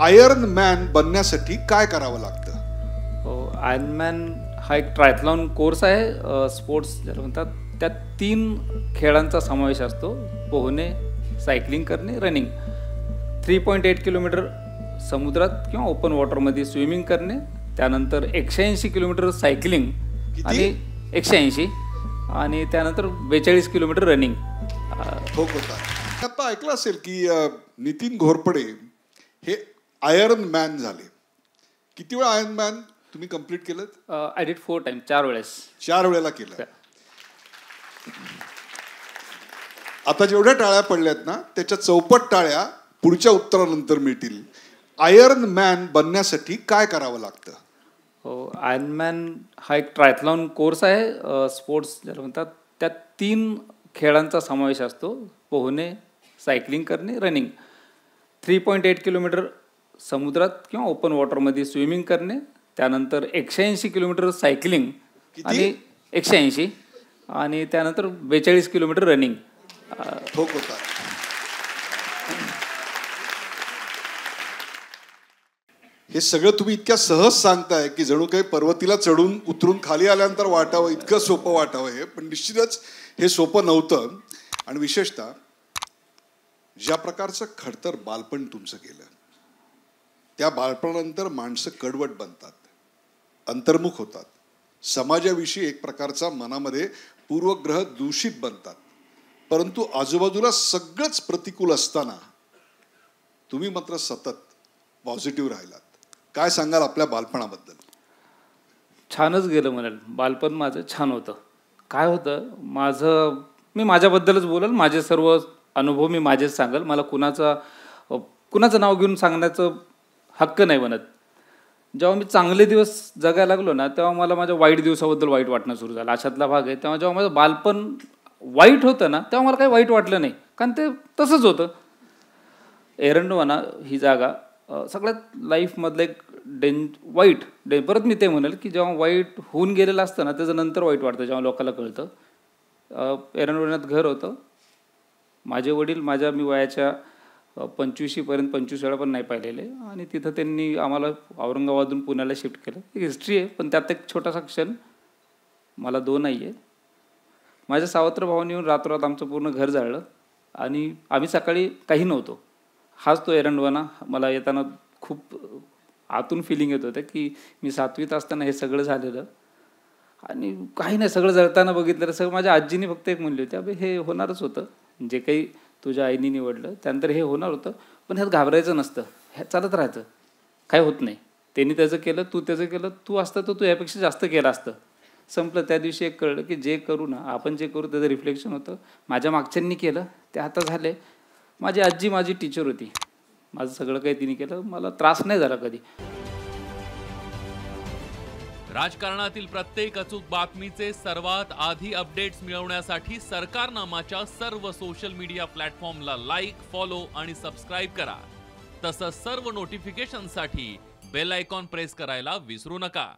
Iron man बनण्यासाठी काय करावं लागतं? आयर्न मॅन हा एक ट्रायथलॉन कोर्स आहे, स्पोर्ट्स ज्याला म्हणतात. त्यात 3 खेळांचा समावेश असतो: पोहणे, सायकलिंग करणे, रनिंग. 3.8 किलोमीटर समुद्रात किंवा ओपन वॉटरमध्ये स्विमिंग करणे, त्यानंतर 180 किलोमीटर सायकलिंग आणि 180 आणि त्यानंतर 42 किलोमीटर रनिंग. आता ऐकलं असेल की नितीन घोरपडे हे आयर्न मॅन झाले. किती वेळा आयर्न मॅन तुम्ही कंप्लीट केलं? आय डिड 4 टाइम, 4 वेळेस. 4 वेळेला केलं. आता जेवढ्या टाळ्या पडल्यात ना त्याच्या चौपट टाळ्या पुढच्या उत्तरानंतर मिळतील. आयर्न मॅन बनण्यासाठी काय करावं लागतं? आयर्न मॅन हा एक ट्रायथलॉन कोर्स आहे, स्पोर्ट्स ज्याला म्हणतात. त्यात 3 खेळांचा समावेश असतो: पोहणे, सायकलिंग करणे, रनिंग. 3.8 किलोमीटर समुद्रात किंवा ओपन वॉटरमध्ये स्विमिंग करणे, त्यानंतर 180 किलोमीटर सायकलिंग आणि 180 आणि त्यानंतर 42 किलोमीटर रनिंग. हे सगळं तुम्ही इतक्या सहज सांगताय की जणू काही पर्वतीला चढून उतरून खाली आल्यानंतर वाटावं इतकं सोपं वाटावं हे. पण निश्चितच हे सोपं नव्हतं. आणि विशेषतः ज्या प्रकारचं खडतर बालपण तुमचं गेलं, त्या बालपणानंतर माणसं कडवट बनतात, अंतर्मुख होतात, समाजाविषयी एक प्रकारचा मनामध्ये पूर्वग्रह दूषित बनतात. परंतु आजूबाजूला सगळंच प्रतिकूल असताना तुम्ही मात्र सतत पॉझिटिव्ह राहिलात. काय सांगाल आपल्या बालपणाबद्दल? छानच गेलं म्हणाल. बालपण माझं छान होतं. काय होतं मी माझ्याबद्दलच बोलेल. माझे सर्व अनुभव मी माझेच सांगेल. मला कुणाचं नाव घेऊन सांगण्याचं हक्क नाही बनत. जेव्हा मी चांगले दिवस जगायला लागलो ना तेव्हा मला माझ्या वाईट दिवसाबद्दल वाईट वाटणं सुरू झालं. अशातला भाग आहे. तेव्हा जेव्हा माझं बालपण वाईट होतं ना तेव्हा मला काही वाईट वाटलं नाही, कारण ते तसंच होतं. एरंडवना ही जागा सगळ्यात लाईफमधलं एक परत मी ते म्हणेल की जेव्हा वाईट होऊन गेलेलं असतं ना त्याचं नंतर वाईट वाटतं जेव्हा लोकांना कळतं. एरंडवण्यात घर होतं. माझे वडील मी वयाच्या 25पर्यंत 25 वेळा पण नाही पाहिलेले. आणि तिथं त्यांनी आम्हाला औरंगाबादहून पुण्याला शिफ्ट केलं. एक हिस्ट्री आहे, पण त्यात एक छोटासा क्षण. मला 2 आई आहे. माझ्या सावत्र भावाने येऊन रातोरात आमचं पूर्ण घर जाळलं आणि आम्ही सकाळी काही नव्हतो. हाच तो एरंडवना. मला येताना खूप आतून फिलिंग येत होतं की मी 7वीत असताना हे सगळं झालेलं आणि काही नाही, सगळं जळताना बघितलं. सगळं माझ्या आजीने फक्त एक म्हणली होती, अबे हे होणारच होतं, जे काही तुझ्या आईने निवडलं त्यानंतर हे होणार होतं, पण ह्यात घाबरायचं नसतं, हे चालत राहायचं, काय होत नाही. त्यांनी त्याचं केलं, तू त्याचं केलं, तू असतं तर तू यापेक्षा जास्त केलं असतं. संपलं. त्या दिवशी एक कळलं की जे करू ना आपण, जे करू त्याचं रिफ्लेक्शन होतं. माझ्या मागच्यांनी केलं ते आता झाले. माझी आजी माझी टीचर होती. माझं सगळं काही तिने केलं. मला त्रास नाही झाला कधी. राजकारणातील प्रत्येक अचूक बातमीचे सर्वात आधी अपडेट्स मिळवण्यासाठी सरकारनामाच्या सर्व सोशल मीडिया प्लॅटफॉर्मला लाईक, फॉलो आणि सबस्क्राईब करा. तसंच सर्व नोटिफिकेशनसाठी बेल आयकॉन प्रेस करायला विसरू नका.